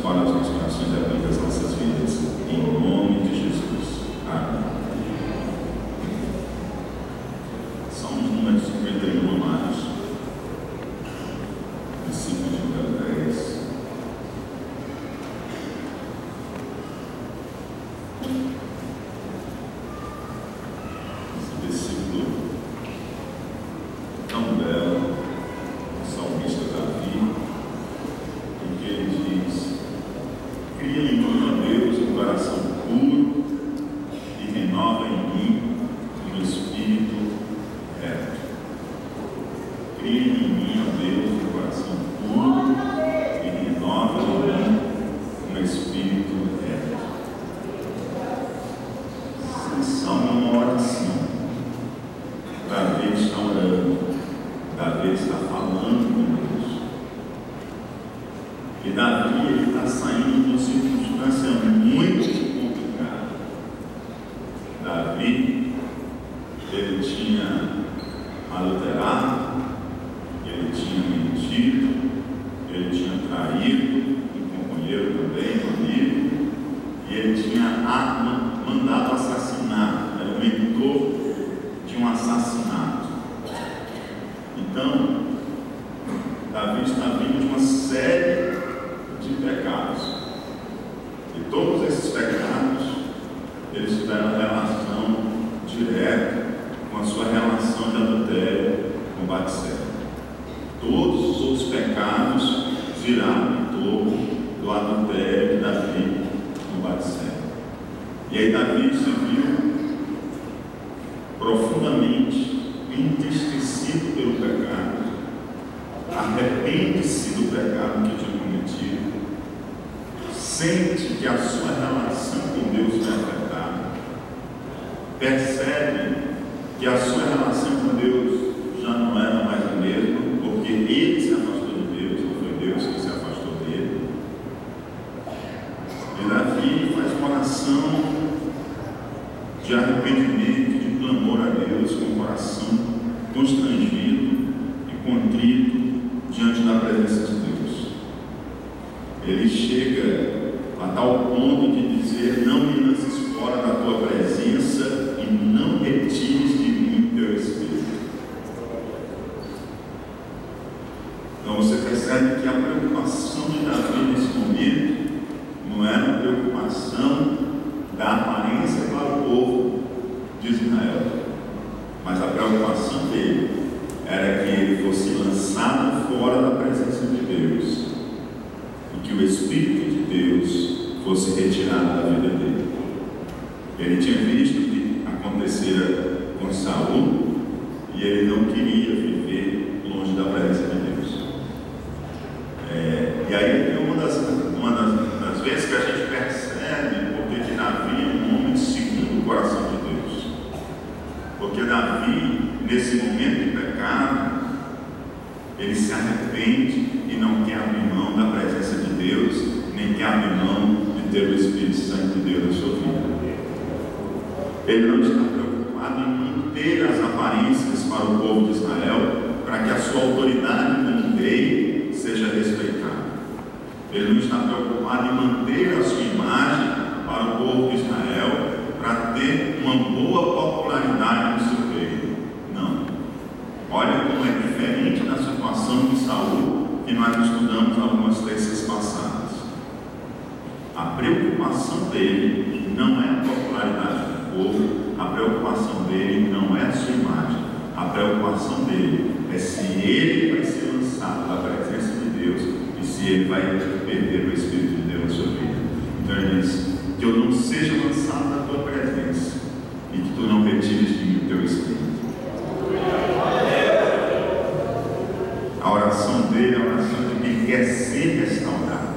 transforma os nossos corações e aplica as nossas vidas. Em nome de Jesus. Amém. São os números 51, amados. Versículo de 10. Esse versículo tão belo, o salmista Davi, em que ele diz: cria em mim, ó Deus, um coração puro e renova em mim um espírito reto. Cria em mim, ó Deus, um coração puro e renova em mim um espírito reto. Salmo é uma oração. Davi está orando, Davi está falando com Deus. E Davi, ele está saindo de uma circunstância muito complicada. Davi, ele tinha adulterado, ele tinha mentido, ele tinha traído um companheiro também, um amigo, e ele tinha mandado assassinar, era o mentor de um assassinato. Então, Davi está vindo de uma série de pecados, e todos esses pecados, eles tiveram relação direta com a sua relação de adultério com Batseba. Todos os outros pecados giraram em torno do adultério de Davi com Batseba. E aí Davi se viu profundamente entristecido pelo pecado, arrepende-se do pecado que tinha cometido, sente que a sua relação com Deus é afetada, percebe que a sua relação com Deus já não era mais a mesma, porque ele se afastou de Deus, não foi Deus que se afastou dele. E Davi faz uma oração de arrependimento, de clamor a Deus, com o coração constrangido e contrito diante da presença de Deus. Ele chega a tal ponto de dizer: não me lances fora da tua presença e não retires de mim o teu Espírito. Então você percebe que a preocupação de Davi nesse momento não era uma preocupação da aparência para o povo de Israel, mas a preocupação dele era que ele fosse lançado fora da presença de Deus e que o Espírito de Deus fosse retirado da vida dele. Ele tinha visto o que acontecera com Saul e ele não queria viver longe da presença de Deus. E aí tem uma das vezes que a gente percebe porque que Davi é um homem segundo o coração de Deus. Porque Davi, nesse momento de pecado, ele se arrepende e não quer abrir mão da presença de Deus, nem quer abrir mão de ter o Espírito Santo de Deus na sua vida. Ele não está preocupado em manter as aparências para o povo de Israel, para que a sua autoridade como rei seja respeitada. Ele não está preocupado em manter a sua imagem para o povo de Israel, para ter uma boa popularidade no seu reino. Não. Olha como é diferente da situação de Saul, que nós estudamos algumas terças passadas. A preocupação dele não é a popularidade do povo, a preocupação dele não é a sua imagem. A preocupação dele é se ele vai ser lançado da presença de Deus e se ele vai perder o Espírito de Deus na sua vida. Então ele diz: que eu não seja lançado da tua presença e que tu não retires de mim o teu Espírito. A oração dele é a oração de quem quer ser restaurado.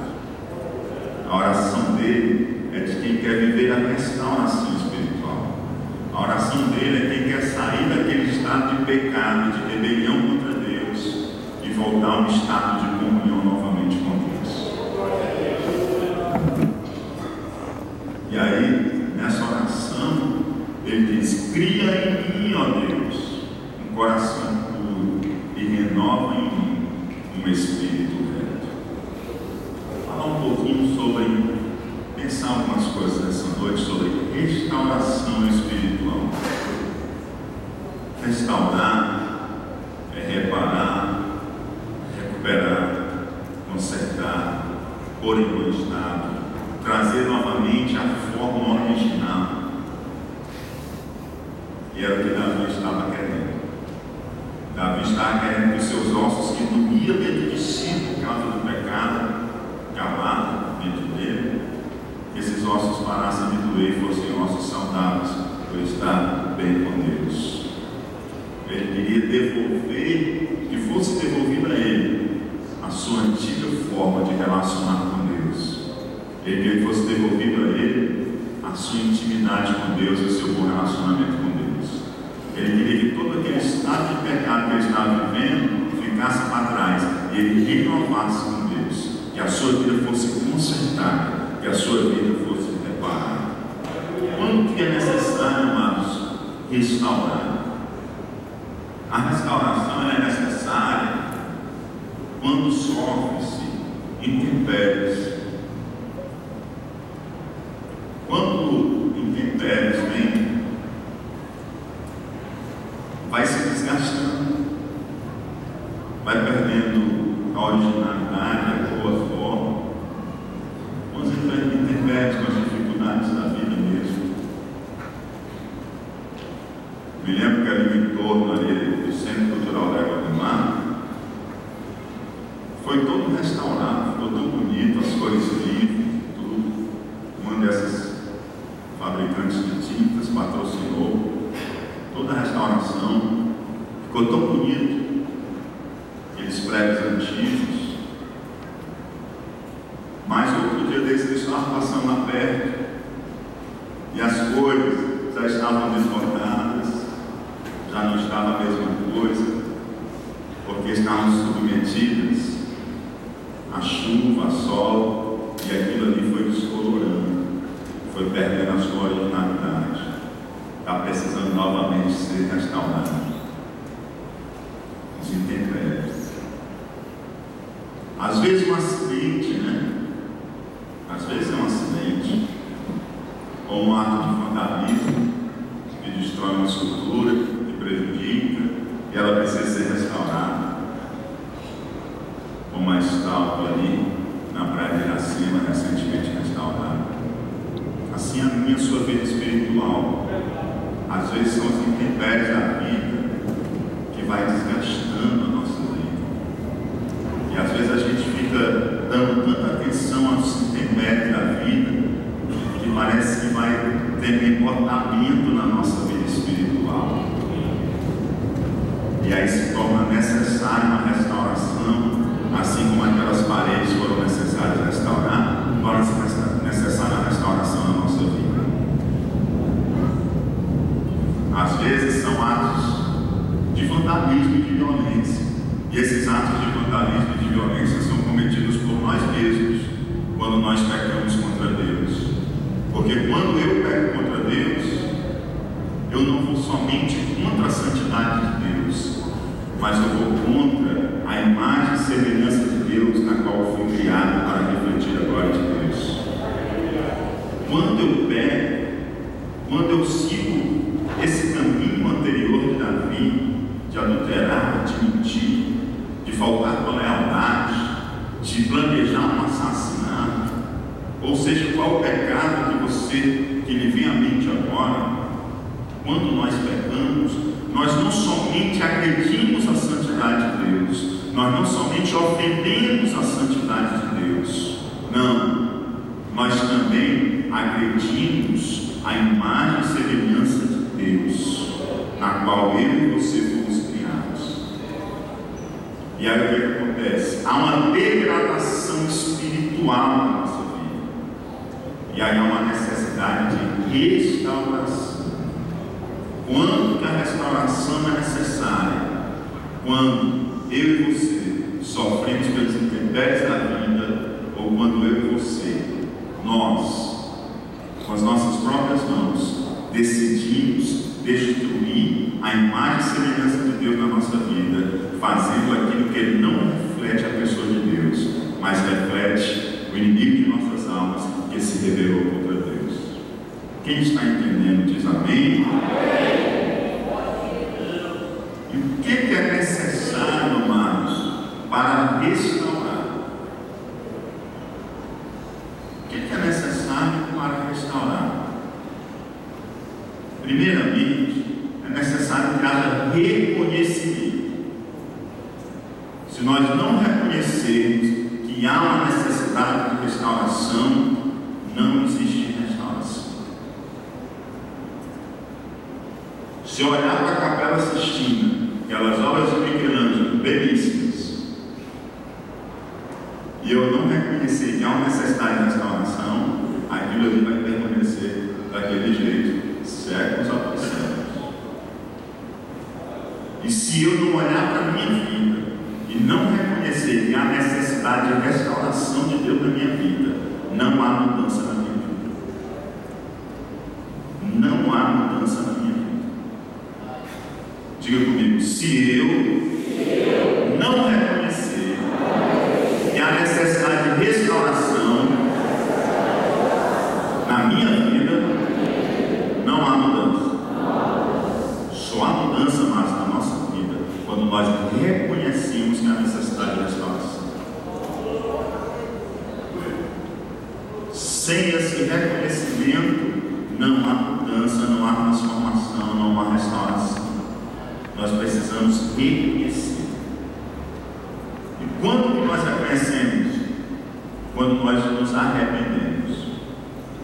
A oração dele é de quem quer viver a restauração espiritual. A oração dele é quem quer sair daquele estado de pecado, de rebelião contra Deus e voltar a um estado de comunhão novamente com Deus. E aí, nessa oração, ele diz: cria em mim, ó Deus, um coração puro e renova em mim um espírito reto. Vou falar um pouquinho sobre pensar algumas coisas nessa noite sobre restauração espiritual. Restaurar é reparar, recuperar, consertar, pôr em bom estado, trazer novamente a forma original. E era o que Davi estava querendo. Davi estava querendo que os seus ossos que doíam dentro de si por causa do pecado, cavaram dentro dele, que esses ossos parassem de doer e fossem ossos saudáveis, por estar bem com Deus. Ele queria devolver, que fosse devolvida a ele, a sua antiga forma de relacionar com Deus. Ele queria que fosse devolvido a ele a sua intimidade com Deus e o seu bom relacionamento com Deus. Ele queria que todo aquele estado de pecado que ele estava vivendo ficasse para trás e ele renovasse com Deus, que a sua vida fosse consertada, que a sua vida fosse reparada. Quando que é necessário, amados, restaurar? A restauração é necessária quando sofre-se intempéries. Quando intempéries vem, vai se desgastando, vai perdendo a originalidade, a boa forma, com as intempéries, com as dificuldades da vida mesmo. Me lembro que ali em torno do Centro Cultural da Água do Mar foi todo restaurado, ficou tão bonito, as cores vivas, tudo. Uma dessas fabricantes de tintas patrocinou toda a restauração, ficou tão bonito, aqueles prédios antigos. Mas outro dia desses eu estava passando lá perto e as cores já estavam desbotadas, já não estava a mesma coisa, porque estavam submetidas à chuva, a sol, e aquilo ali foi descolorando, foi perdendo a sua originalidade. Está precisando novamente ser restaurado. Os intempéries. Às vezes um acidente, né? Às vezes é um acidente, ou um ato de vandalismo que destrói uma estrutura, que prejudica, e ela precisa ser restaurada. Como a estátua ali na Praia de Iracema, recentemente restaurada. Assim a minha sua vida espiritual. Às vezes são as intempéries da vida que vai desgastando a nossa vida. E às vezes a gente fica dando tanta atenção aos intempéries da vida que parece que vai ter embotamento na nossa vida espiritual. E aí se torna necessária uma restauração, assim como aquelas paredes foram necessárias restaurar, torna-se necessária a restauração na nossa vida. Às vezes são atos de vandalismo e de violência. E esses atos de vandalismo e de violência são cometidos por nós mesmos quando nós pecamos contra Deus. Porque quando eu peco contra Deus, eu não vou somente contra a santidade de Deus, mas eu vou contra a imagem e semelhança de Deus na qual eu fui criado para refletir a glória de Deus. Quando eu peco, quando eu sigo esse caminho anterior de Davi, de adulterar, de mentir, de faltar com lealdade, de planejar um assassinato, ou seja, qual o pecado que lhe vem à mente agora, quando nós pecamos, nós não somente agredimos a santidade de Deus, nós não somente ofendemos a santidade de Deus, não, nós também agredimos a imagem e semelhança de Deus, na qual eu e você fomos criados. E aí o que acontece? Há uma degradação espiritual na nossa vida, e aí há uma necessidade de restauração. Quando que a restauração é necessária? Quando eu e você sofremos pelas intempéries da vida, ou quando eu e você, nós, com as nossas próprias mãos, decidimos destruir a imagem e semelhança de Deus na nossa vida, fazendo aquilo que Ele não reflete a pessoa de Deus, mas reflete o inimigo de nossas almas, que se se rebelou contra Deus. Quem está entendendo diz amém. E o que é necessário, amados, para restaurar? O que é necessário para restaurar? Primeiramente, é necessário que haja reconhecimento. Se nós não reconhecermos que há uma necessidade de restauração, não existe restauração. Se olhar para a Capela Sistina, aquelas obras de Michelangelo, belíssimas, e eu não reconhecer que há uma necessidade de restauração, aquilo ali vai permanecer daquele jeito, séculos após séculos. E se eu não olhar para a minha vida e não reconhecer que há necessidade de restauração de Deus na minha vida, não há mudança na minha vida. Não há mudança na minha vida. Diga comigo, se eu não reconhecer que há necessidade de restauração na minha vida, não há mudança. Só há mudança, mas na nossa vida, quando nós reconhecemos que há necessidade de restauração. Sem esse reconhecimento, não há mudança, não há transformação, não há restauração. Nós precisamos reconhecer. E quando que nós reconhecemos? Quando nós nos arrependemos.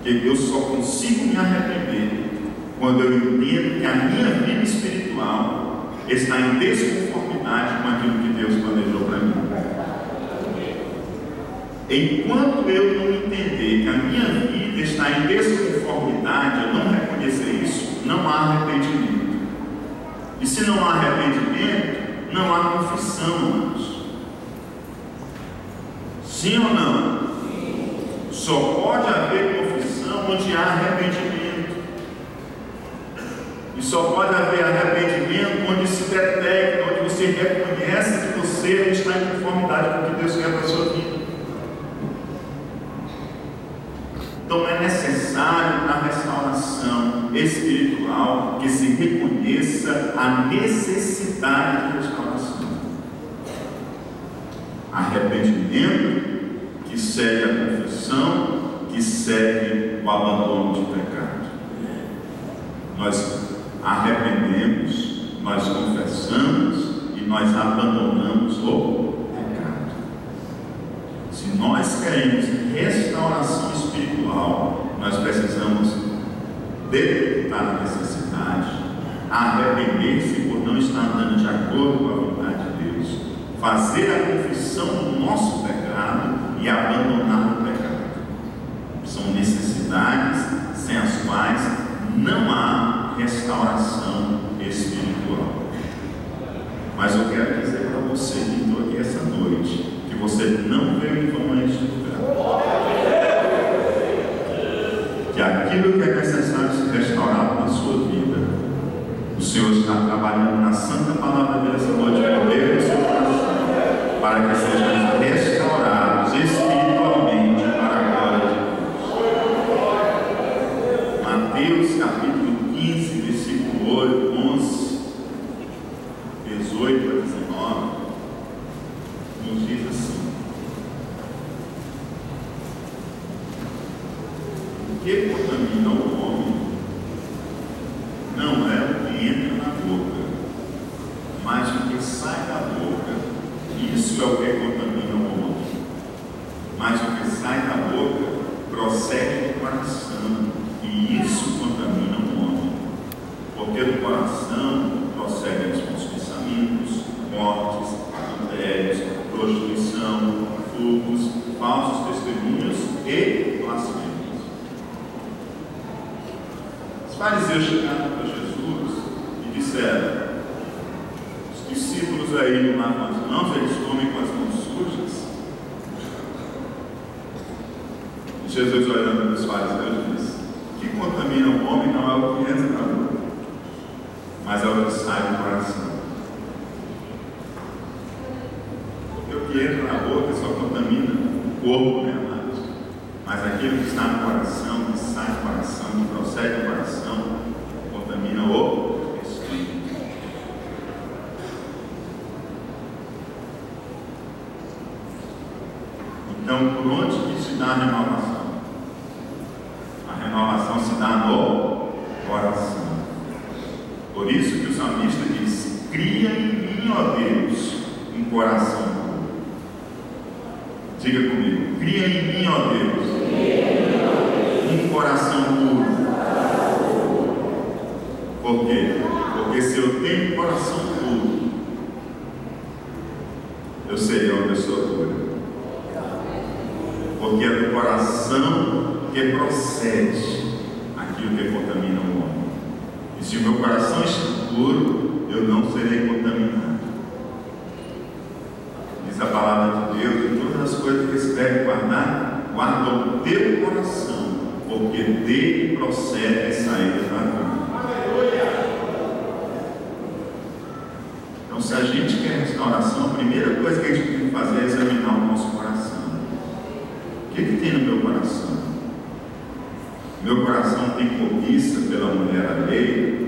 Porque eu só consigo me arrepender quando eu entendo que a minha vida espiritual está em desconformidade com aquilo que Deus planejou para mim. Enquanto eu não entender que a minha vida está em desconformidade, eu não reconhecer isso, não há arrependimento. E se não há arrependimento, não há confissão, irmãos. Sim ou não? Só pode haver confissão onde há arrependimento. E só pode haver arrependimento onde se detecta, onde você reconhece que você não está em conformidade com o que Deus quer para a sua vida. Então é necessário na restauração espiritual que se reconheça a necessidade de restauração. Arrependimento que segue a confissão, que segue o abandono de pecado. Nós arrependemos, nós confessamos e nós abandonamos o pecado. Se nós queremos restauração espiritual, nós precisamos detectar a necessidade, arrepender-se por não estar andando de acordo com a vontade de Deus, fazer a confissão do nosso pecado e abandonar o pecado. São necessidades sem as quais não há restauração espiritual. Mas eu quero dizer para você que estou aqui essa noite, que você não veio em vão a este lugar. Que aquilo que é necessário ser restaurado na sua vida, o Senhor está trabalhando na santa palavra dele essa noite, poder no seu coração, para que sejamos restaurados espiritualmente para a glória de Deus. Mateus capítulo 15, versículo 8, 11, 18 a 19, nos diz assim: o que contamina o homem não é o que entra na boca, mas o que sai da boca. Isso é o que contamina o homem. Mas o que sai da boca procede do coração, e isso contamina o homem. Porque do coração procedem os bons pensamentos, mortes, adultérios, prostituição, furtos, falsos testemunhos e blasfêmias. Os fariseus chegaram para Jesus e disseram: os discípulos aí não lavam as mãos, eles comem com as mãos sujas. E Jesus, olhando para os fariseus, disse: o que contamina o homem não é o que entra na boca, mas é o que sai do coração. Porque o que entra na boca só contamina o corpo, né, amados? Mas aquilo que está no coração, que sai do coração, que procede do coração, contamina o espírito. Então, por onde que se dá a renovação? A renovação se dá no coração. Por isso que o salmista diz: cria em mim, ó Deus, um coração puro. Diga comigo: cria em mim, ó Deus, um coração puro. Por quê? Porque se eu tenho um coração puro, eu serei uma pessoa pura. Porque é do coração que procede aquilo que contamina o homem. E se o meu coração está puro, eu não serei contaminado. Diz a palavra de Deus: e todas as coisas que se deve guardar, guarda o teu coração, porque dele procede a saída da vida. Então, se a gente quer restauração, a primeira coisa que a gente tem que fazer é examinar o nosso coração. O que tem no meu coração? Meu coração tem cobiça pela mulher alheia?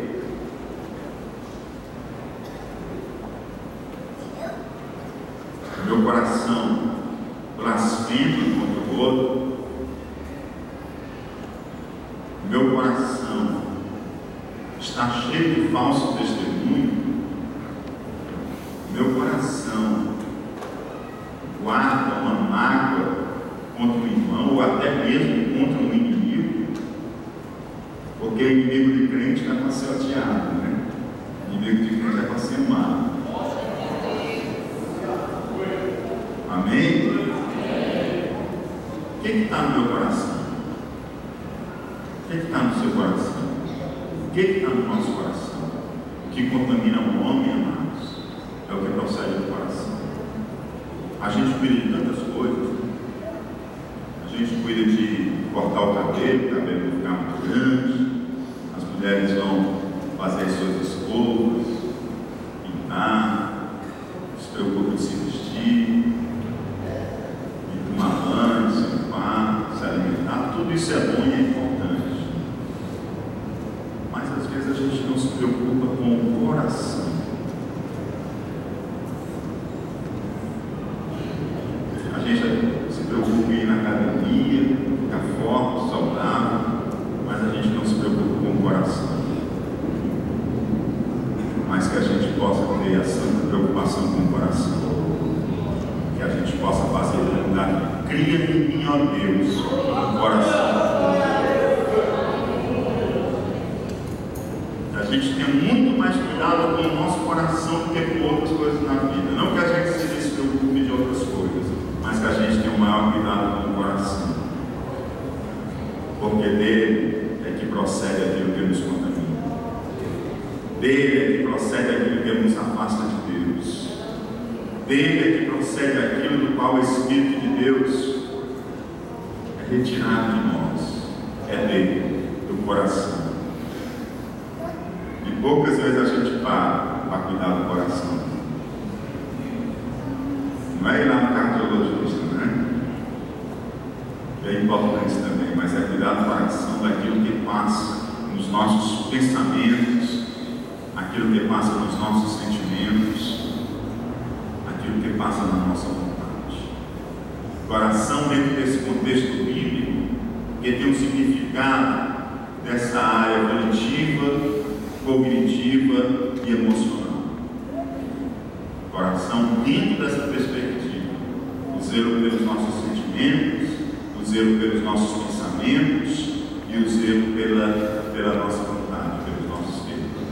Meu coração blasfema contra o outro? Meu coração está cheio de falso testemunho? Meu coração guarda uma mágoa contra o irmão, ou até mesmo contra um inimigo? Porque o inimigo de crente não é para ser odiado, né? O inimigo de crente é para ser amado. Amém? O que está no meu coração? O que está no seu coração? O que está no nosso coração? O que contamina o homem, amados, é o que procede do coração. A gente cuida de tantas coisas. A gente cuida de cortar o cabelo não ficar muito grande. As mulheres vão fazer as suas escovas, pintar, se preocupam em se vestir, em tomar banho, se limpar, se alimentar. Tudo isso é bom e é importante. Mas às vezes a gente não se preocupa com o coração. A gente se preocupa em ir na academia, ficar forte, saudável, mas a gente não se preocupa com o coração. Mas que a gente possa ter a santa preocupação com o coração. Que a gente possa fazer a verdade. Cria em mim, ó Deus, um coração. Que a gente tenha muito mais cuidado com o nosso coração do que com outras coisas na vida. Não que a gente se despreocupe de outras coisas, mas que a gente tenha o maior cuidado com o coração. Porque dele é que procede aquilo que nos contamina. Dele é que procede aquilo que nos afasta de Deus. Dele é que procede aquilo do qual o Espírito de Deus é retirado de nós. É dele, do coração. E poucas vezes a gente para cuidar do coração. Não é ir lá no cardiologista, né? É importante também, mas é cuidar do coração, daquilo que passa nos nossos pensamentos, aquilo que passa nos nossos sentimentos, aquilo que passa na nossa vontade. Coração, dentro desse contexto bíblico, que tem um significado dessa área volitiva, cognitiva e emocional. Coração dentro dessa perspectiva, o zelo pelos nossos sentimentos, o zelo pelos nossos pensamentos e o zelo pela nossa vontade, pelos nossos desejos.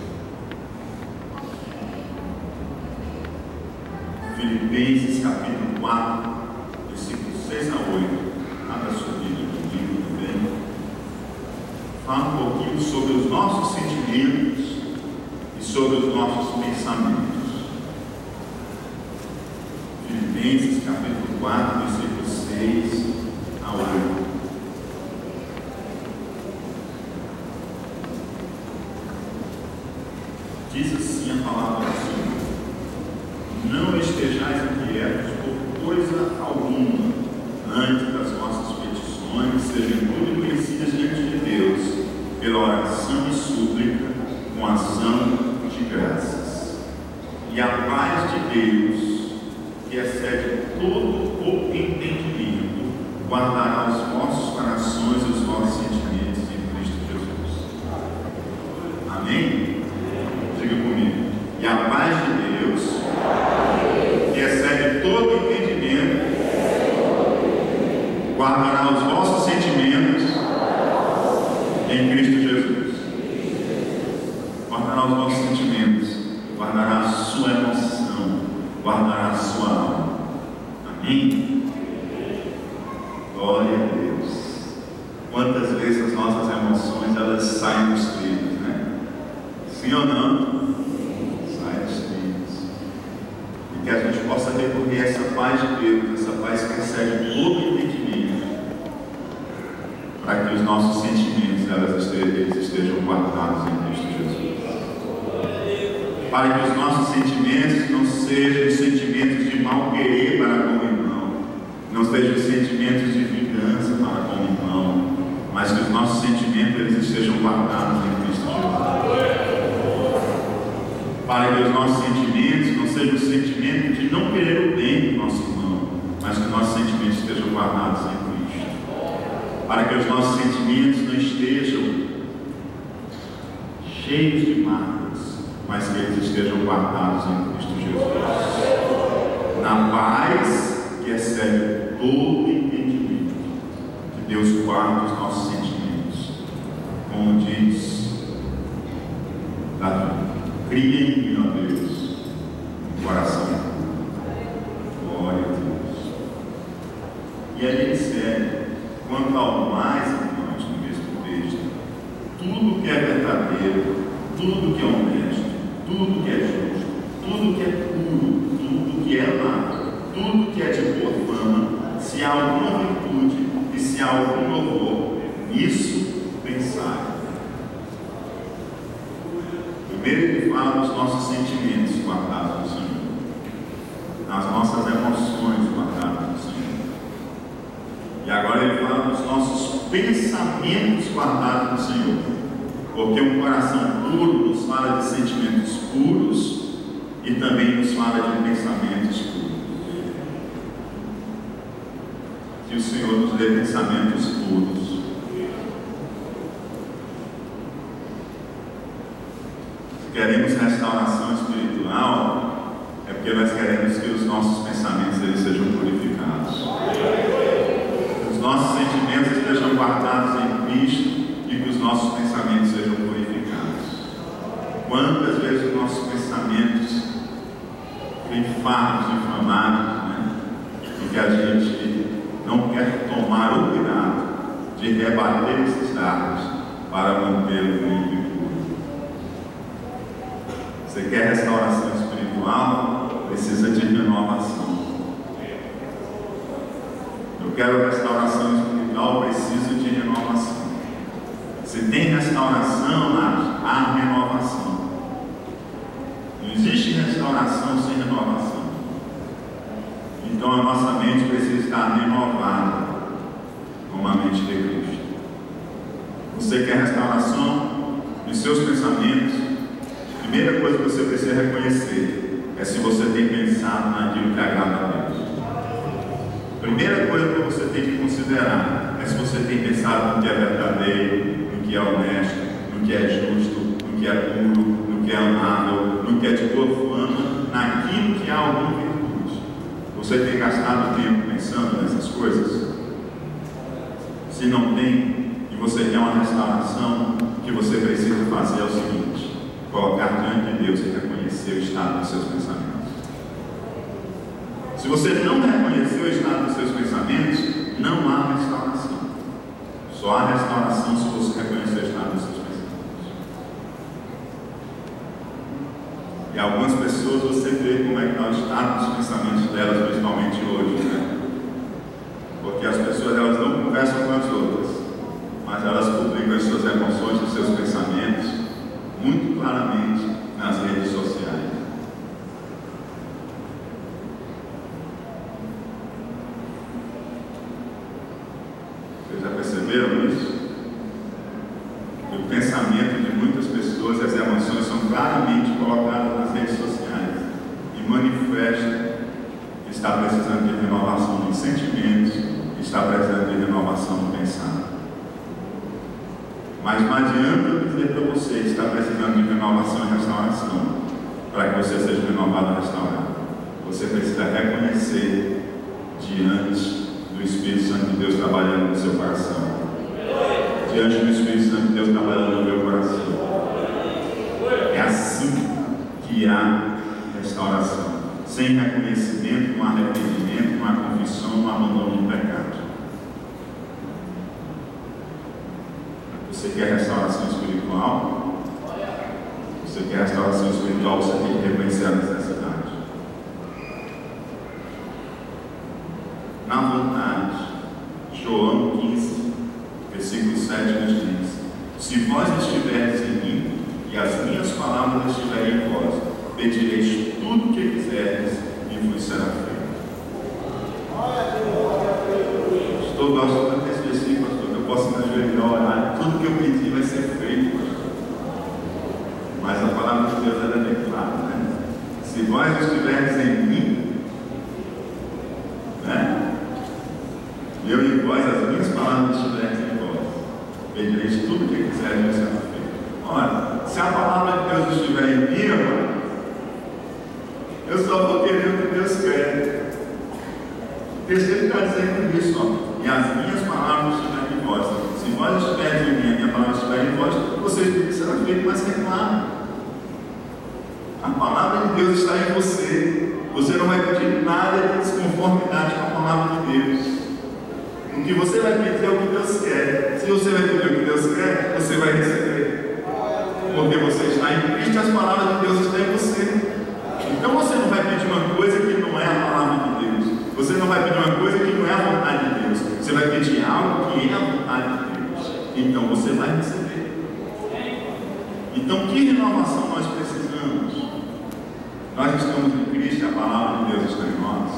Filipenses capítulo 4, versículos 6 a 8. Abra sua Bíblia comigo também. Fala um pouquinho sobre os nossos sentimentos e sobre os nossos pensamentos. Filipenses capítulo 4, versículos 6 a 8. Diz assim a palavra do Senhor: não estejais inquietos por coisa alguma, antes das vossas petições sejam tudo conhecidas diante de Deus, pela oração e súplica, com ação de graças. E a paz de Deus, que excede todo o entendimento, guardará os vossos corações e os vossos sentimentos em Cristo Jesus. Amém? Diga comigo. E a paz de Deus, que excede todo o entendimento, guardará os vossos sentimentos em Cristo Jesus. Guardará os vossos sentimentos, guardará a sua emoção, guardará a sua alma. Amém? Glória a Deus. Quantas vezes as nossas emoções elas saem dos trilhos, né? Sim ou não? Saem dos trilhos. E que a gente possa recorrer a essa paz de Deus, essa paz que excede todo o entendimento, para que os nossos sentimentos eles estejam guardados em Cristo Jesus. Para que os nossos sentimentos não sejam sentimentos de mal querer para com o irmão, não sejam sentimentos de vingança para com o irmão, mas que os nossos sentimentos eles estejam guardados em Cristo Jesus. Para que os nossos sentimentos não sejam sentimentos de não querer o bem do nosso irmão, mas que os nossos sentimentos estejam guardados em Cristo. Para que os nossos sentimentos não estejam cheios de mágoas, mas que eles estejam guardados em Cristo Jesus. Na paz que excede todo entendimento, que Deus guarda os nossos sentimentos, como diz Davi: cria em mim, ó Deus, um coração puro. Glória a Deus. E aí ele segue: quanto ao mais, irmãos, no mesmo texto, tudo que é verdadeiro, tudo que é honesto, tudo que é justo, tudo que é puro, tudo que é amável, tudo que é de boa fama, se há alguma virtude e se há algum louvor, nisso pensai. Primeiro ele fala dos nossos sentimentos guardados no Senhor, das nossas emoções guardadas no Senhor. E agora ele fala dos nossos pensamentos guardados no Senhor, porque um coração puro nos fala de sentimentos puros e também nos fala de pensamentos puros. Que o Senhor nos dê pensamentos puros. Se queremos restauração espiritual, é porque nós queremos que os nossos pensamentos eles sejam purificados. Que os nossos sentimentos estejam guardados em Cristo e que os nossos pensamentos sejam purificados. Quantas vezes os nossos pensamentos têm fardos inflamados, né? E que a gente não quer tomar o cuidado de rebater esses dardos para manter o limpo e puro. Você quer restauração espiritual? Precisa de renovação. Eu quero restauração espiritual, preciso de renovação. Se tem restauração, há renovação. Não existe restauração sem renovação. Então a nossa mente precisa estar renovada com a mente de Cristo. Você quer restauração nos seus pensamentos? A primeira coisa que você precisa reconhecer é se você tem pensado naquilo que agrada a Deus. A primeira coisa que você tem que considerar é se você tem pensado no que é verdadeiro, no que é honesto, no que é justo, no que é puro, no que é amável, no que é de boa fama, naquilo que há alguma virtude. Você tem gastado tempo pensando nessas coisas? Se não tem, e você quer uma restauração, o que você precisa fazer é o seguinte: colocar diante de Deus e reconhecer o estado dos seus pensamentos. Se você não reconhecer o estado dos seus pensamentos, não há restauração. Só há restauração se você reconhecer o estado dos seus pensamentos. E algumas pessoas você vê como é que está o estado dos pensamentos delas, principalmente hoje, né? Porque as pessoas elas não conversam com as outras, mas elas publicam as suas emoções, os seus pensamentos muito claramente nas redes sociais. Você já perceberam isso? O pensamento de muitas pessoas, as emoções são claramente colocadas nas redes sociais e manifestam que está precisando de renovação nos sentimentos, está precisando de renovação no pensar. Mas não adianta eu dizer para você que está precisando de renovação e restauração para que você seja renovado e restaurado. Você precisa reconhecer diante do Espírito Santo de Deus trabalhando no seu coração. Diante do Espírito Santo de Deus trabalhando no meu coração. É assim que há restauração. Sem reconhecimento, não há arrependimento, não há confissão, não há abandono do pecado. Você quer restauração espiritual? Você quer restauração espiritual, você tem que reconhecer a necessidade. Na vontade, João 15, versículo 7 nos diz: se vós estiverdes em mim e as minhas palavras estiverem em vós, pedireis tudo o que quiserdes e vos será feito. Estou gostando desse versículo, pastor, que eu posso me ajoelhar, orar, tudo que eu pedir vai ser feito, pastor. Mas a palavra de Deus é bem clara, né? Se vós estiverdes em mim, né? Eu e vós, as minhas palavras estiverem em vós, pedireis tudo o que quiserem e será feito. Ora, se a palavra de Deus estiver em mim, irmão, eu só vou querer o que Deus quer. O terceiro está dizendo isso, ó. E as minhas palavras estiverem em vós. Se vós estiverem em mim, a minha palavra estiver em vós, vocês pedem, será feito, mas reclame. A palavra de Deus está em você. Você não vai pedir nada de desconformidade com a palavra de Deus. O que você vai pedir é o que Deus quer. Se você vai pedir o que Deus quer, você vai receber. Porque você está em Cristo e as palavras de Deus estão em você. Então você não vai pedir uma coisa que não é a palavra de Deus. Você não vai pedir uma coisa que não é a vontade de Deus. Você vai pedir algo que é a vontade de Deus. Então você vai receber. Então que renovação nós precisamos? Nós estamos em Cristo e a palavra de Deus está em nós.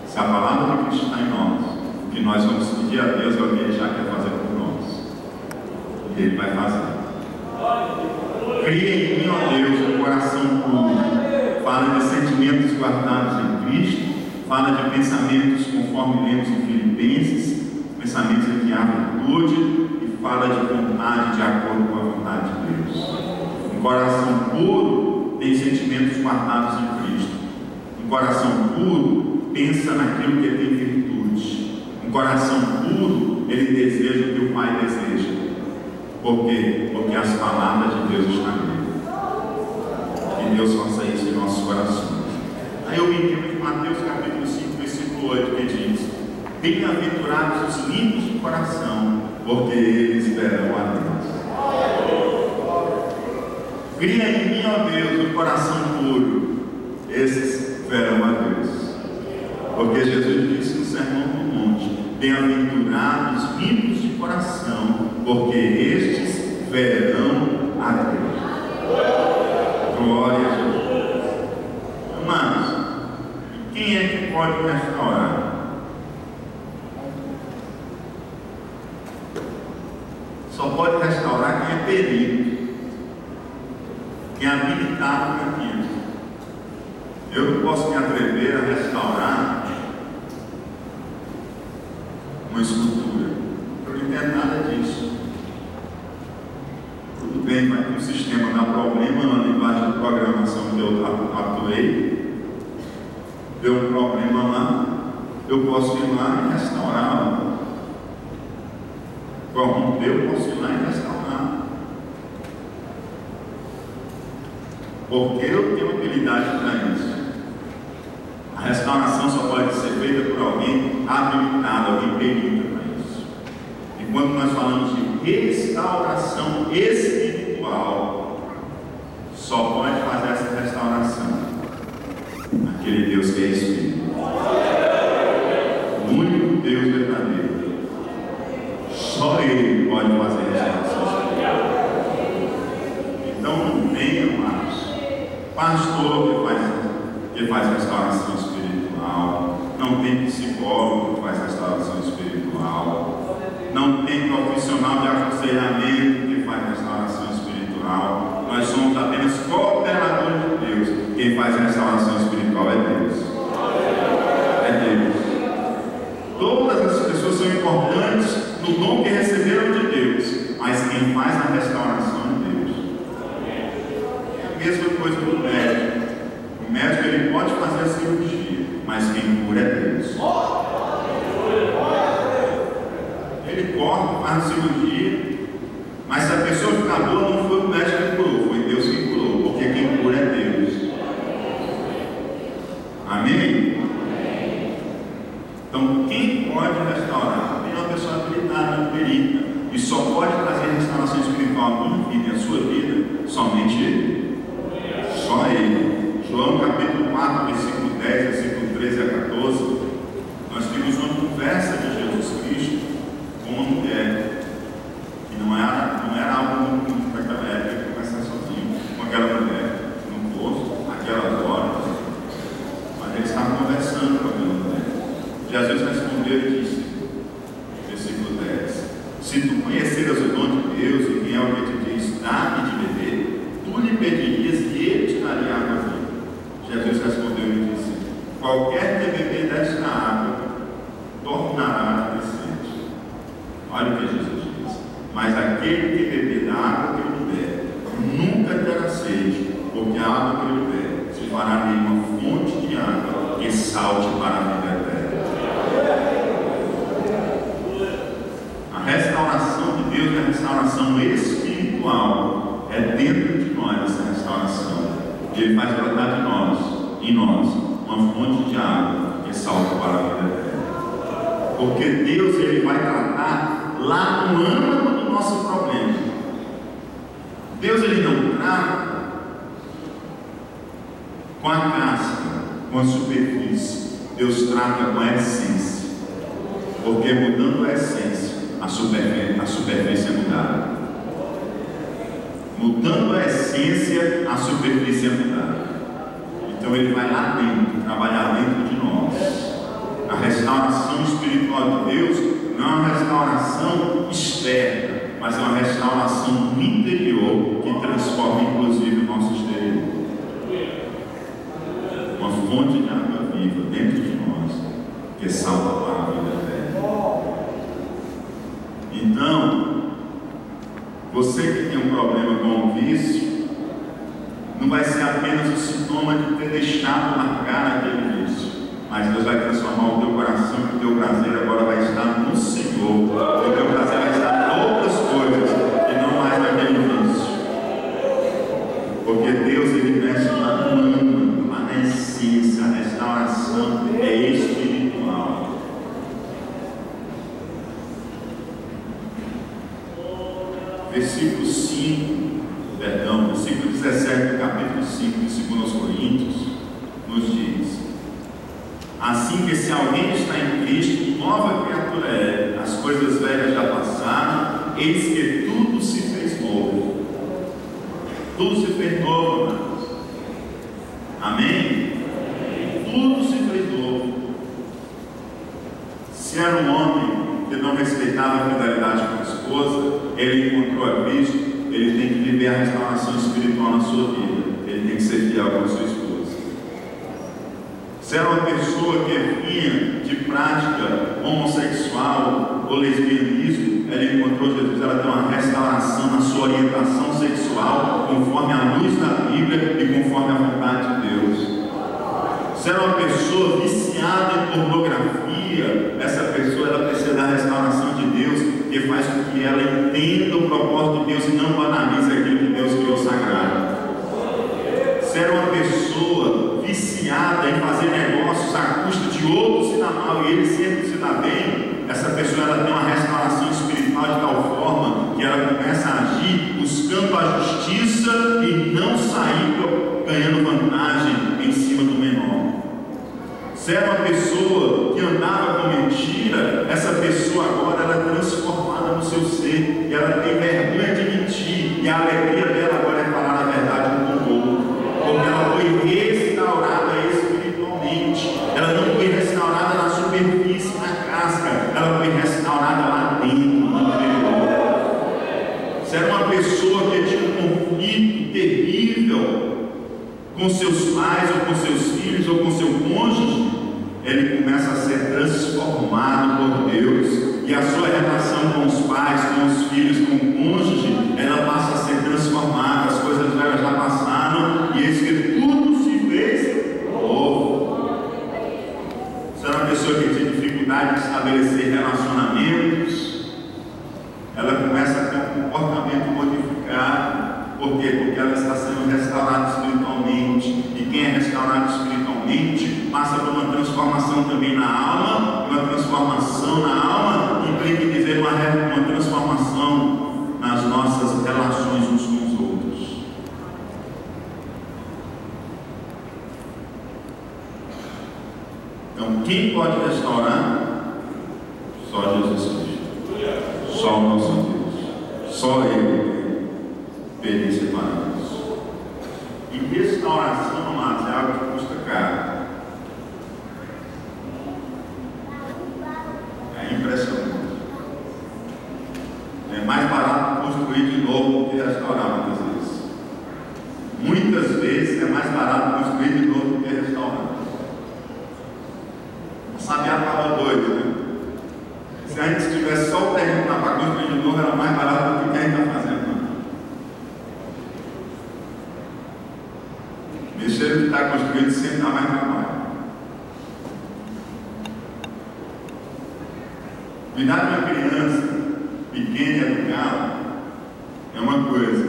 Se a palavra de Cristo está em nós, o que nós vamos pedir a Deus é o que Ele já quer fazer por nós. E Ele vai fazer. Cria em mim, ó Deus, um coração puro. Fala de sentimentos guardados em Cristo. Fala de pensamentos conforme lemos em Filipenses. Pensamentos em que há virtude. E fala de vontade de acordo com a vontade de Deus. Um coração puro tem sentimentos guardados em Cristo. Um coração puro pensa naquilo que tem virtude. Um coração puro, ele deseja o que o Pai deseja. Por quê? Porque as palavras de Deus estão nele. Que Deus faça isso em nossos corações. Aí eu me lembro de Mateus capítulo 5, versículo 8, que diz: bem-aventurados os limpos de coração, porque eles verão a Deus. Cria em mim, ó Deus, um coração puro, esses verão a Deus. Porque Jesus disse no Sermão do Monte: bem-aventurados limpos de coração, porque estes verão a Deus. Glória a Jesus. Amados, quem é que pode restaurar? Só pode restaurar quem é perito, quem é habilitado naquilo. Eu não posso me atrever a restaurar uma escultura. Eu não entendo nada disso. Tudo bem, vai que o sistema dá problema na linguagem de programação que eu atuei. Deu um problema lá, eu posso ir lá e restaurá-lo. Corrompeu, eu posso ir lá e restaurar. Porque eu tenho habilidade para isso. A restauração só pode ser feita por alguém habilitado, alguém perito para isso. E quando nós falamos de restauração espiritual, só pode fazer essa restauração aquele Deus que é Espírito. O único Deus verdadeiro. Só Ele pode fazer restauração espiritual. Então não tem, amados, pastor que faz restauração espiritual, não tem psicólogo que faz restauração espiritual, não tem aconselhamento que faz restauração espiritual. Nós somos apenas cooperadores de Deus. Quem faz restauração espiritual é Deus. É Deus. Todas as pessoas são importantes no dom que receberam de Deus, mas quem faz a restauração é Deus. É a mesma coisa do médico. O médico ele pode fazer a cirurgia, mas quem cura é Deus. Ele corta, faz a cirurgia, mas se a pessoa ficar boa, não foi o médico que curou, foi Deus que curou, porque quem cura é Deus. Amém? Então, quem pode restaurar? Tem uma pessoa habilitada, perita, e só pode trazer restauração espiritual à minha vida e à sua vida, somente Ele. Só Ele. João capítulo 4, versículo 10, versículo 13 a 14, nós temos uma conversa de Jesus Cristo com uma mulher, que não era algo muito naquela época, conversar sozinho com aquela mulher, no poço, naquelas horas, mas ele estava conversando com aquela mulher. Jesus respondeu e disse, versículo 10, se tu conheceras o dom de Deus e quem é o que te diz, dá-me de beber, tu lhe pedirias e ele te daria água viva. Jesus respondeu e disse, qualquer que beber desta água tornará decente. Olha o que Jesus diz, mas aquele que beber da água que ele der nunca terá sede, porque a água que ele der se fará nele uma fonte de água que salte para a vida eterna. A restauração de Deus é a restauração espiritual, é dentro de nós essa restauração. Ele faz brotar de nós, em nós, uma fonte de água que salta para a vida eterna. Porque Deus ele vai tratar lá no âmago do nosso problema. Deus ele não trata com a casca, com a superfície. Deus trata com a essência. Porque mudando a essência, a superfície é mudada. Mudando a essência, a superfície é mudada. Então ele vai lá dentro, trabalhar dentro de nós. A restauração espiritual de Deus não é uma restauração externa, mas é uma restauração no interior que transforma inclusive o nosso exterior. Uma fonte de água viva dentro de nós que salva para a vida eterna. Então, você que tem um problema com o vício, não vai ser apenas o sintoma de ter deixado marcar aquele vício, mas Deus vai transformar o teu coração, e o teu prazer agora vai estar no Senhor, o teu prazer vai estar em outras coisas e não mais naquele vício, porque Deus ele mexe lá no âmago, lá na essência. A restauração é espiritual. Versículo 17 do capítulo 5 de 2 Coríntios nos diz: assim que se alguém está em Cristo, nova criatura é, as coisas velhas já passaram, eis que tudo se fez novo. Tudo se fez novo, amados. Amém? Tudo se fez novo. Se era um homem que não respeitava a fidelidade com a esposa, ele encontrou a Cristo, ele tem que viver a restauração espiritual na sua vida, ele tem que ser fiel com a sua esposa. Se era uma pessoa que vinha de prática homossexual ou lesbianismo, ela encontrou Jesus, ela tem uma restauração na sua orientação sexual, conforme a luz da Bíblia e conforme a vontade de Deus. Se era uma pessoa viciada em pornografia, essa pessoa ela precisa da restauração de Deus, que faz com que ela entenda o propósito de Deus e não banalize aquilo que Deus criou sagrado. Se era uma pessoa viciada em fazer negócios à custa de outro se dar mal e ele sempre se dá bem, essa pessoa ela tem uma restauração espiritual de tal forma que ela começa a agir buscando a justiça e não sair ganhando vantagem em cima do menor. Se era uma pessoa que andava com mentira, essa pessoa agora ela é transformada no seu ser e ela tem vergonha de mentir, e a alegria dela agora é falar a verdade com o outro, porque ela foi restaurada espiritualmente. Ela não foi restaurada na superfície, na casca, ela foi restaurada lá dentro, no interior. com seus pais, ou com seus filhos, ou com seu cônjuge, ele começa a ser transformado por Deus, e a sua relação com os pais, com os filhos, com o cônjuge, ela passa a ser transformada. As coisas velhas já passaram, e eis que tudo se fez novo. Você é uma pessoa que tem dificuldade de estabelecer relacionamentos, ela começa a ter um comportamento modificado. Por quê? Porque ela está sendo restaurada espiritualmente, e quem é restaurado espiritualmente passa por uma transformação também na alma. Uma transformação na alma implica em dizer uma transformação nas nossas relações uns com os outros. Então, quem pode restaurar? Só Jesus Cristo, só o nosso Deus, só Ele perícia para isso. E restauração, amados, é algo que custa caro. É impressionante. É mais barato construir de novo do que restaurar, muitas vezes. Muitas vezes é mais barato construir de novo do que restaurar. O Sabiá estava doido, né? Se a gente tivesse só o terreno para construir de novo, era mais barato do que a gente está fazendo. Mexer que está construindo sempre dá mais trabalho. Cuidar de uma criança pequena e educada é uma coisa.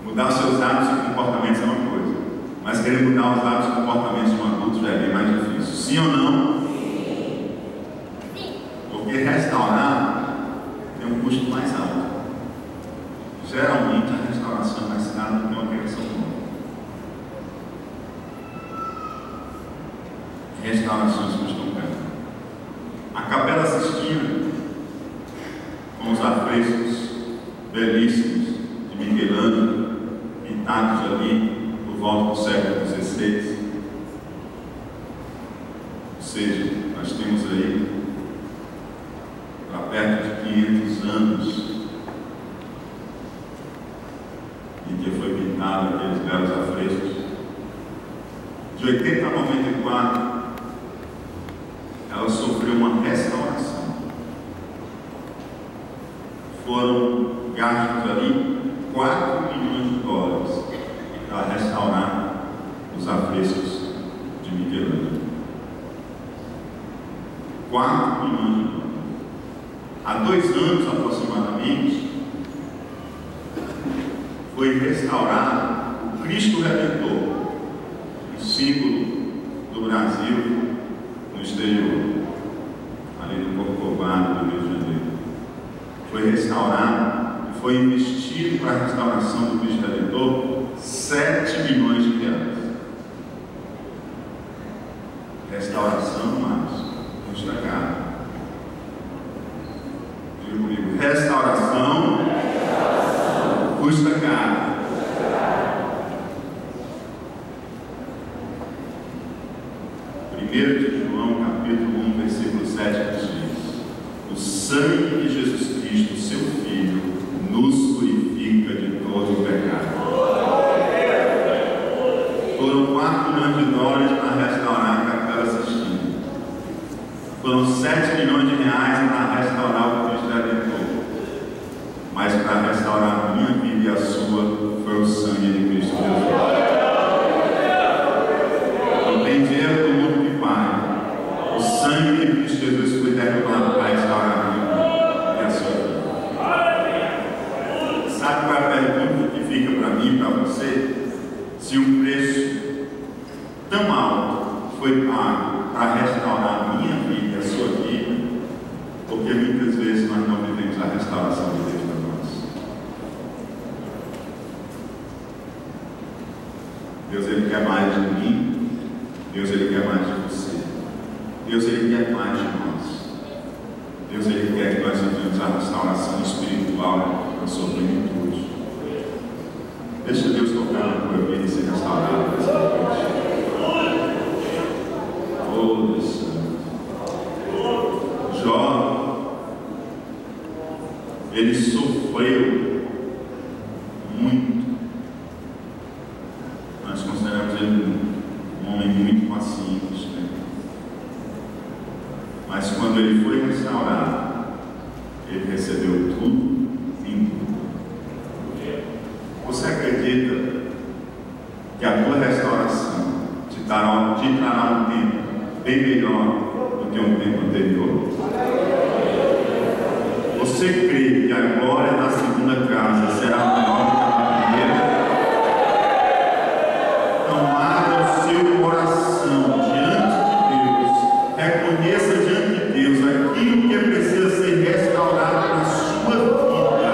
Mudar os seus hábitos e comportamentos é uma coisa. Mas querer mudar os hábitos e comportamentos de um adulto já é bem mais difícil. Sim ou não? Sim. Porque restaurar tem um custo mais alto. Geralmente a restauração é mais cara do que uma criação nova. Restaurações custam caro. A Capela Sistina, com os afrescos belíssimos de Michelangelo, pintados ali por volta do século XVI. Ou seja, nós temos aí para perto de 500 anos em que foi pintado aqueles belos afrescos. De 80 a 94, ela sofreu uma restauração. Foram gastos ali 4 milhões de dólares para restaurar os afrescos de Michelangelo. 4 milhões de dólares. Há 2 anos aproximadamente, foi restaurado o Cristo Redentor, o símbolo do Brasil no exterior, ali no Corcovado do Rio de Janeiro. Foi restaurado e foi investido para a restauração do Cristo Redentor 7 milhões de reais. Restauração, mas custa caro. Diga comigo, restauração custa caro. 1 de João, capítulo 1, versículo 7 diz: o sangue de Jesus Cristo, seu Filho, nos purifica de todo o pecado. Foram 4 milhões de dólares para restaurar a Capela Sistina. Foram 7 milhões de reais para restaurar o Cristo Redentor. Mas para restaurar a minha vida e a sua, foi o sangue de Cristo Jesus. Não tem dinheiro do mundo que pague. O sangue de Cristo Jesus foi derramado para restaurar a minha vida e a sua vida. Sabe qual é a pergunta que fica para mim e para você? Se um preço tão alto foi pago para restaurar a minha vida e a sua vida, porque muitas vezes nós não vivemos a restauração de Deus para nós. Deus, Ele quer mais de mim. Deus, Ele quer mais de você. Deus, Ele quer mais de nós. Deus, Ele quer que nós vivamos a restauração espiritual na sua plenitude. Deixa Deus tocar na tua vida e ser restaurado nessa noite. Oh, Deus Santo. Jó, ele sofreu muito, mas restaurado, ele recebeu tudo em tudo. Você acredita que a tua restauração te trará um tempo bem melhor do que um tempo anterior? Você crê que a glória da segunda casa será maior do que a da primeira? Então abra o seu coração diante de Deus, reconheça diante de Deus aquilo que precisa ser restaurado na sua vida,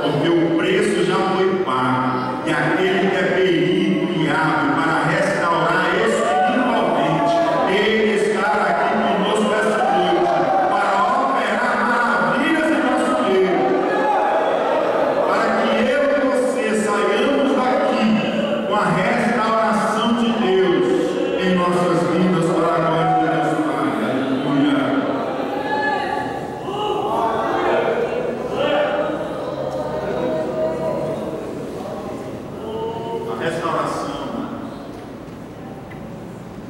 porque o preço já foi pago, e aquele que é perito e hábil para restaurar espiritualmente, ele estará aqui conosco esta noite para operar maravilhas em nosso meio, para que eu e você saiamos daqui com a restauração de Deus em nossas vidas, para a glória de Deus Pai. Aleluia. A restauração,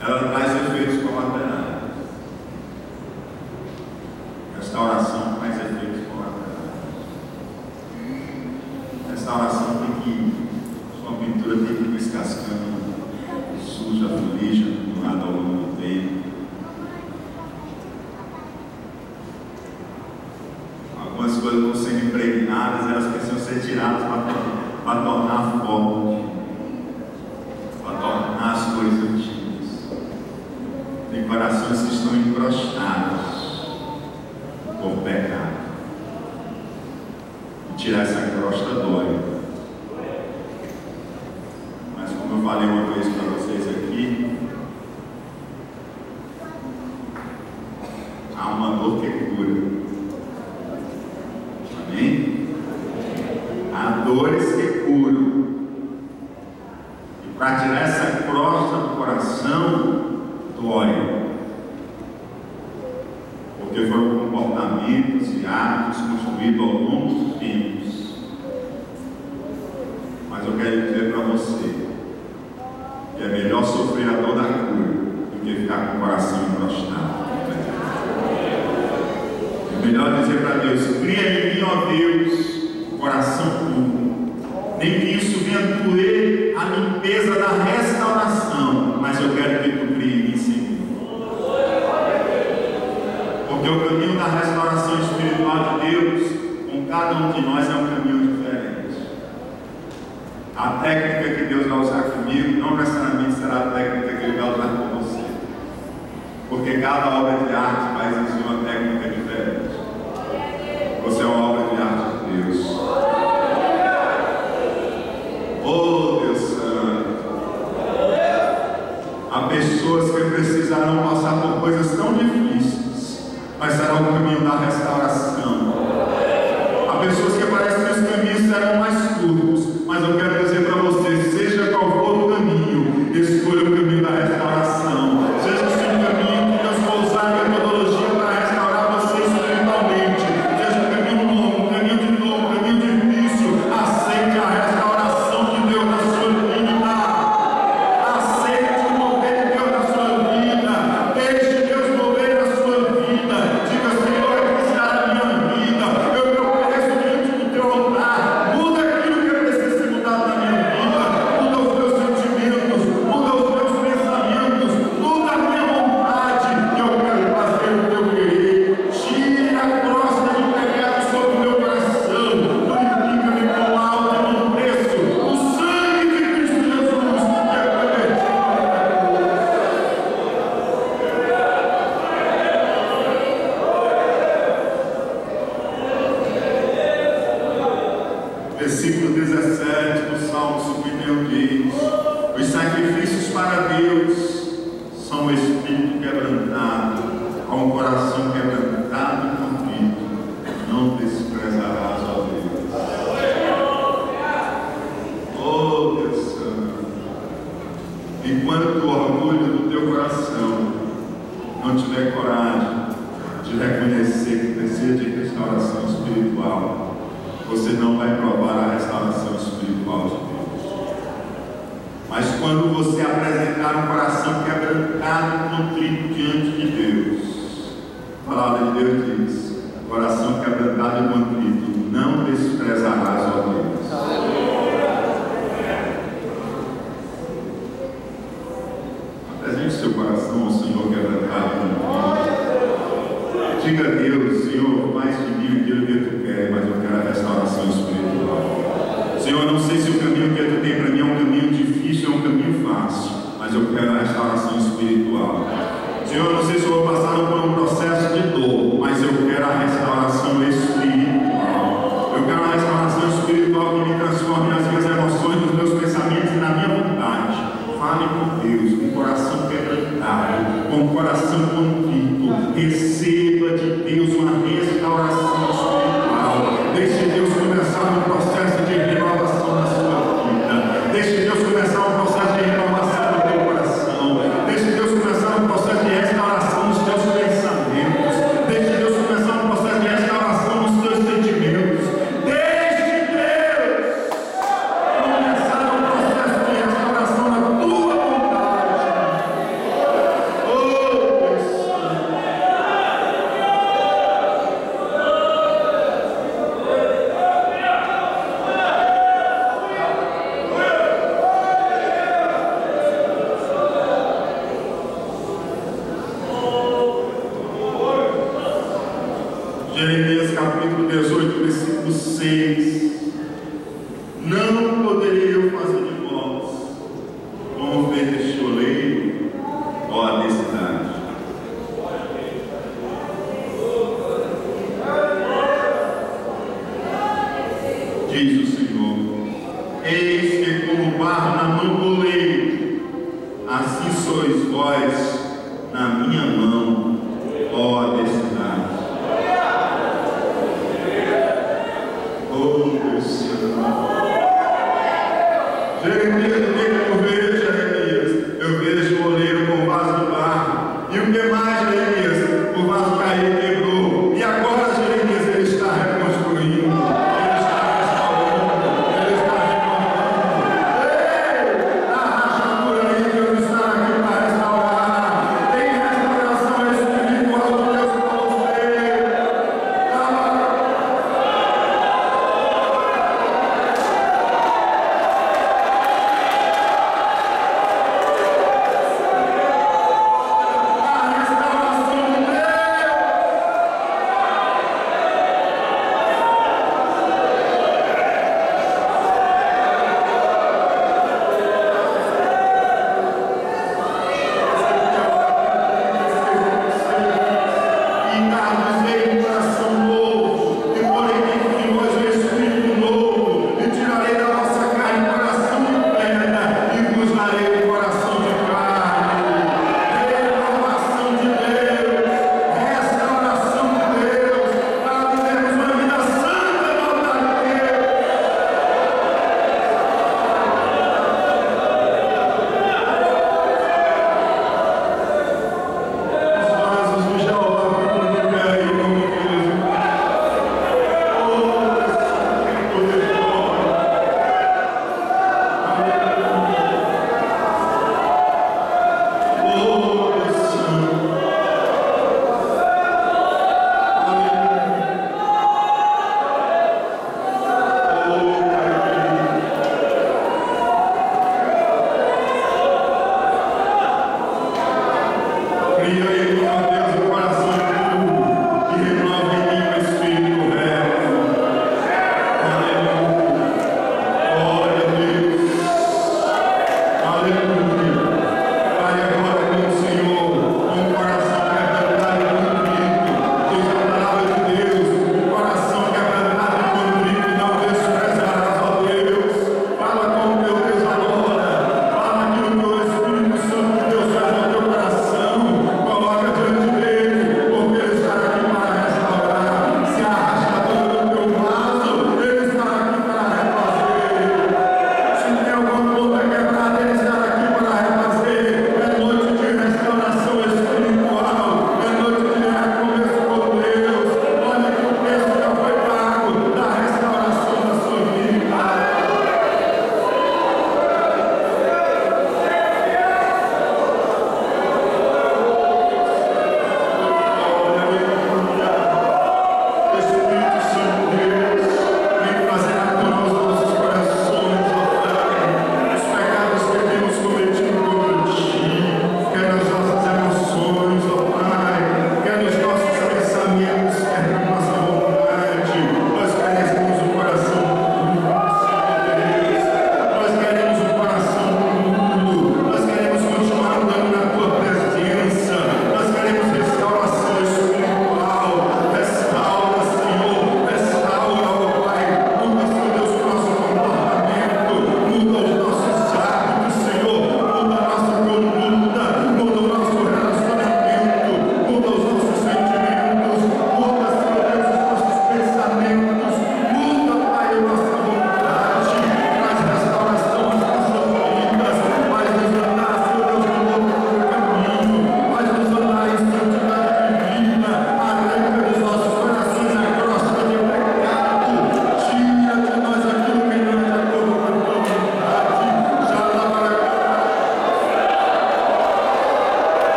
ela traz efeitos colaterais. Restauração traz efeitos colaterais. Restauração tem que, sua pintura tem que ir descascando, suja, fulixa, do lado ao longo do tempo. Algumas coisas vão sendo impregnadas, elas precisam ser tiradas para tornar forte, para tornar as coisas antigas. Tem corações que estão encrostados por pecado. E tirar essa crosta dói. Mas como eu falei uma vez para vocês aqui, há uma dor que cura. Amém? Há dores que curam. E para tirar essa crosta do coração, dói. Porque foram comportamentos e hábitos construídos ao longo dos tempos. Mas eu quero dizer para você que é melhor sofrer a dor da cura do que ficar com o coração encrostado. É melhor dizer para Deus: cria em mim, ó Deus, coração puro. Nem que isso venha doer a limpeza da restauração, mas eu quero que tu crie em mim, Senhor. Porque o caminho da restauração espiritual de Deus, com cada um de nós, é um caminho diferente. A técnica que Deus vai usar comigo não necessariamente será a técnica que Ele vai usar com você, porque cada obra de arte vai exigir uma técnica diferente. Você é uma obra de arte de Deus. Oh, Deus Santo. Há pessoas que precisarão passar por coisas tão difíceis, mas será o caminho da restauração. Há pessoas que parecem que os caminhos serão mais curtos, mas eu quero dizer para você: seja qual for o caminho, escolha o caminho da restauração. Seja se um caminho que Deus for usar a metodologia para restaurar você espiritualmente, seja um caminho longo, um caminho de dor, um caminho difícil, aceite a restauração de Deus na sua vida. Aceite o mover de Deus na sua vida. Deixe Deus mover na sua vida. Diga: Senhor, aqui está a minha vida. Eu me ofereço diante do teu altar. Muda aquilo que precisa ser mudado na minha vida. Muda os meus sentimentos. Muda os meus pensamentos. Muda a minha vontade. Que eu quero fazer o teu querer. Tira a crosta de pecado sobre o meu coração. Purifica-me com alto e com preço. O sangue de Cristo Jesus, que é prometido. Versículo 17 do Salmo 51 diz: os sacrifícios para Deus são o espírito quebrantado, a um coração quebrantado e contrito, não desprezarás, ó Deus. Oh, Deus Santo. Enquanto o orgulho do teu coração não tiver coragem de reconhecer que precisa de restauração espiritual, você não vai provar a restauração espiritual de Deus. Mas quando você apresentar um coração quebrantado e contrito diante de Deus, falar: palavra de Deus diz: coração quebrantado e contrito, não desprezarás, ó Deus. Apresente seu coração ao Senhor quebrantado e contrito. Diga a Deus: Senhor, faz de mim aquilo que tu queres, mas eu quero a restauração espiritual. Senhor, eu não sei se o caminho que tu tem para mim é um caminho difícil, é um caminho fácil, mas eu quero a restauração espiritual. Senhor, eu não sei se eu vou passar por um processo de dor, mas eu quero a restauração espiritual. Eu quero a restauração espiritual que me transforme nas minhas emoções, nos meus pensamentos e na minha vontade. Fale com Deus, com o coração quebrantado, com o coração contrito. Receba de Deus uma restauração espiritual. Deixe Deus começar um processo de renovação na sua vida. Deixe Deus começar um processo de renovação no teu coração. Deixe Deus começar um processo de restauração nos teus pensamentos. Deixe Deus começar um processo de restauração nos teus sentimentos. Deixe Deus começar um processo de restauração na tua vontade. Oh, Deus Santo. Jeremias capítulo 18, versículo 6. Não poderei eu fazer de vós como fez este oleiro, ó a necessidade. Diz o Senhor: eis que como barro na mão do oleiro, assim sois vós na minha mão, ó a necessidade. Oh, Deus Senhor. Jeremias, o que eu vejo, Jeremias? Eu vejo o oleiro com o vaso de barro. E o que mais, Jeremias? O vaso caiu e quebrou. E agora, Jeremias, ele está reconstruindo. Ele está restaurando.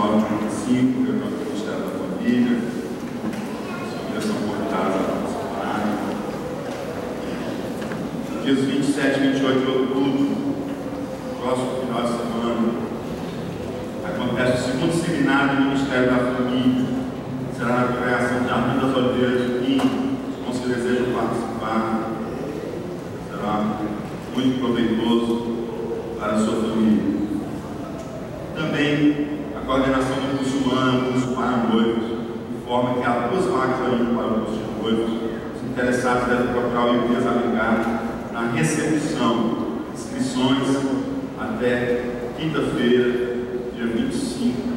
19h45, reunião do Ministério da Família. As famílias são convidadas a participarem. Dias 27 e 28 de outubro, próximo final de semana, acontece o segundo seminário do Ministério da Família. Será na congregação de Jardim das Oliveiras de Quim. Então, se desejam participar, será muito proveitoso para a sua família. Também a coordenação do curso ano, curso para noivos, informa que há 2 vagas ainda para o curso de noivos. Os interessados devem procurar o Elias Alencar na recepção. Inscrições até quinta-feira, dia 25.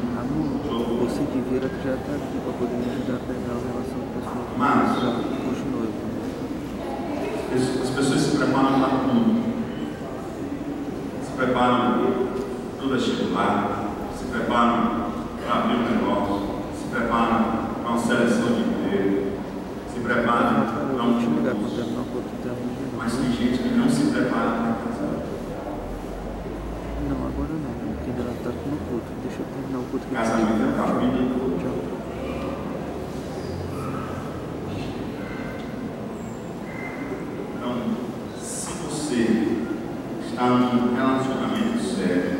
Você devia já estar aqui para poder me ajudar a pegar a relação pessoal. Mas curso noivo. As pessoas se preparam para tudo. Se preparam para o vestibular, se preparam para abrir um negócio, se preparam para uma seleção de emprego, se preparam para um concurso. Mas tem gente que não se prepara para casar. Não, agora não, porque ainda está no culto. Deixa eu terminar o culto. Casamento é para a vida toda. Então, se você está num relacionamento sério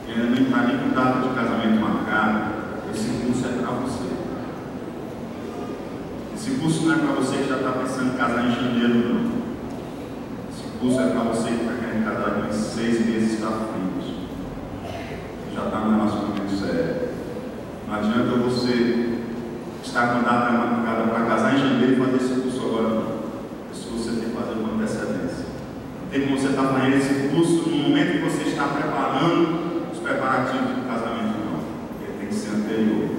e ainda não está nem com data de casamento marcado, esse curso é para você. Esse curso não é para você que já está pensando em casar em janeiro, não. Esse curso é para você que está querendo casar com 6 meses para frente. Já está no relacionamento sério. Não adianta você estar com data marcada para casar em janeiro e fazer esse curso agora, não. Esse curso você tem que fazer com antecedência. Não tem como você estar fazendo esse curso no momento que você está preparando os preparativos do casamento, não. Ele tem que ser anterior.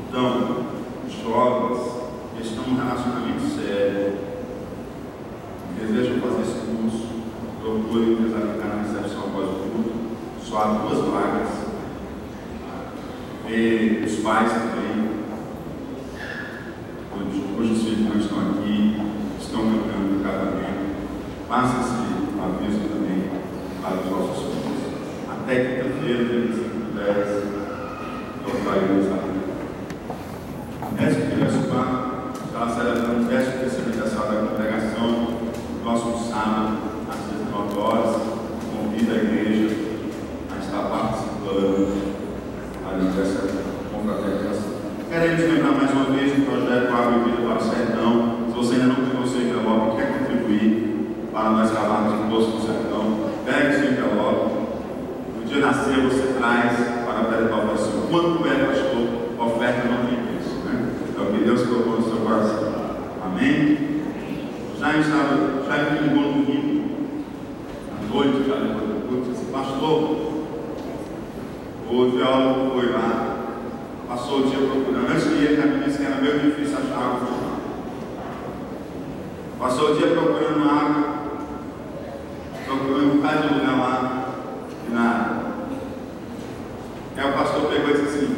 Então, jovens que estão num relacionamento sério, desejam fazer esse curso, procurem nos aplicar na recepção após o culto. Só há 2 vagas. E os pais também, cujos filhos não estão aqui, estão cantando no casamento. Faça esse aviso também para os nossos filhos. Até quinta-feira, dia 25/10, eu farei essa vida. Já celebramos o 13º aniversário da congregação, no próximo sábado, às 19 horas. Convido a igreja a estar participando dessa confraternização. Queremos lembrar mais uma vez o projeto Água e Vida para o Sertão. Se você ainda não tem o seu envelope e quer contribuir para nós cavarmos o poço do sertão, pegue o seu envelope. No dia da ceia você traz para apresentar a oferta. Quanto é, pastor? A oferta não tem preço, né? É o que Deus colocou no seu coração. Amém? Já me ligou no domingo, à noite, já depois do culto, disse: pastor, o teólogo foi lá, passou o dia procurando. Antes de ir, ele me disse que era meio difícil achar água. Passou o dia procurando água, procurando um bocado de lugar lá, e nada. Aí o pastor pegou e disse assim: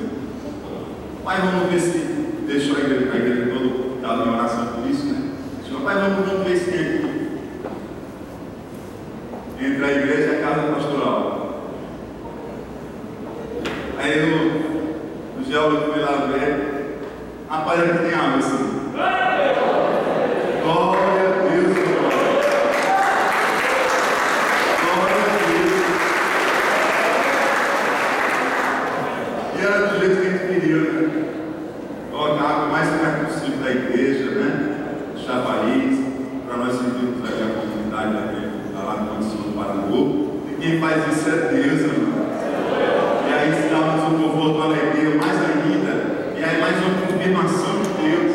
pai, vamos ver se deixou a igreja toda dada em oração por isso, né? Disse: pai, vamos ver se tem aqui. Entre a igreja e a casa pastoral. Aí o geólogo foi lá ver, rapaz, aqui tem água assim. Glória a Deus, glória a Deus. E era do jeito que a gente queria, né? Colocar a água mais perto possível da igreja, né? Chavariz, para nós sentirmos ali a comunidade lá no Condição do Paraná. E quem faz isso é Deus, irmão. E aí estamos um conforto, uma alegria, mais ainda. E aí mais uma confirmação de Deus.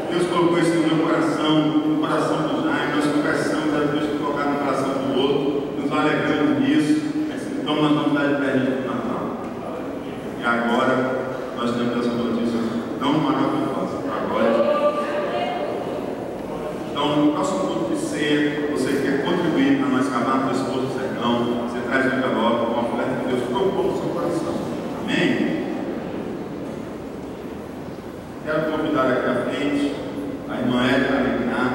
Deus colocou isso no meu coração, no coração do Jaime. Nós conversamos, a Deus colocar no coração do outro, nos alegrando nisso. Então nós vamos dar de presente para o Natal. E agora nós temos essa notícia tão maravilhosa para agora. Então, no próximo culto de ceia, você quer contribuir para nós cavarmos esse poço do sertão, você traz um envelope, uma oferta que Deus colocou no seu coração. Amém? Quero convidar aqui à frente a irmã Edna Alencar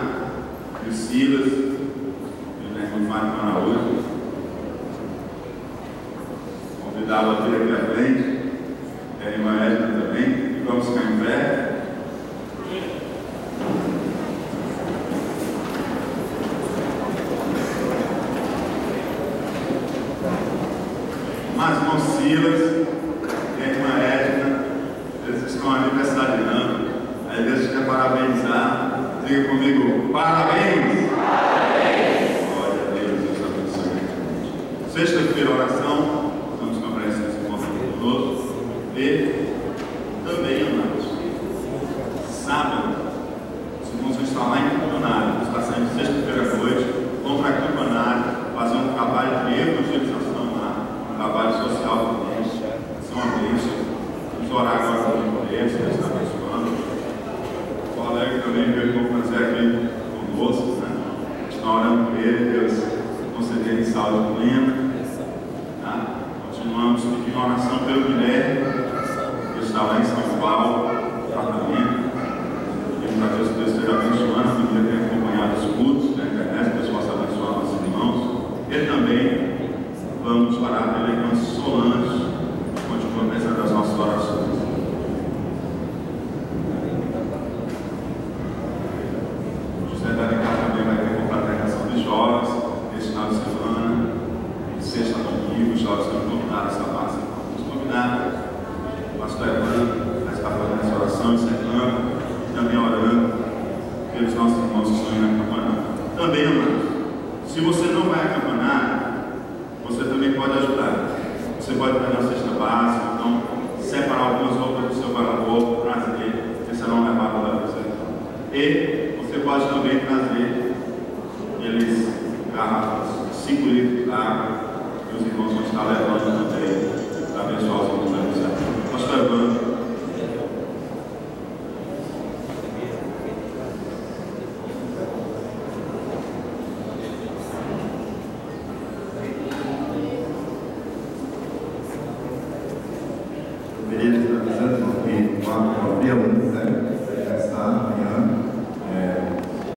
e o Silas, e a irmã Fátima Araújo. Convidá-la a vir aqui à frente. E a irmã Edna também. E vamos ficar em pé. Mas irmão Silas e a irmã Edna, eles estão aniversariando. A igreja quer parabenizar. Diga comigo, parabéns! Parabéns! Glória a Deus, Deus abençoe. Sexta-feira, oração. Estamos com a presença desse encontro conosco. E também, amados, sábado, os irmãos vão estar lá em Campanário. Está saindo sexta-feira à noite. Vão para Campanário fazer um trabalho de evangelização lá. Um trabalho social também. São uma bênção. Vamos orar agora por eles, Deus está abençoando. O colega também veio fazer aqui conosco, né? Está orando por ele, Deus conceder em saúde plena. Tá? Continuamos pedindo oração pelo Guilherme, que está lá em São Paulo, tratamento. Pedimos para Deus que Deus esteja abençoando, a família tem acompanhado os cultos na internet, que Deus possa abençoar nossos irmãos. E também vamos orar pela irmã Solange, que continua pensando as nossas orações. José da Alencar também vai ter confraternização de jovens esse final de semana, sexta domingo, os jovens estão convidados a passar. Vamos convidar o pastor Evandro a estar fazendo essa oração, encerrando e também orando pelos nossos irmãos que estão indo a Campanário. Também, amados, se você não vai a Campanário, você também pode ajudar. Você pode dar na cesta básica, então separar algumas roupas do seu guarda-roupa, trazer, que serão levadas lá para você. E você pode também trazer aqueles garrafas, 5 litros de água, que os irmãos vão estar levando também para abençoar os irmãos da missão. Pastor Evandro. Beleza, está avisando que o Marco Gabriel, né?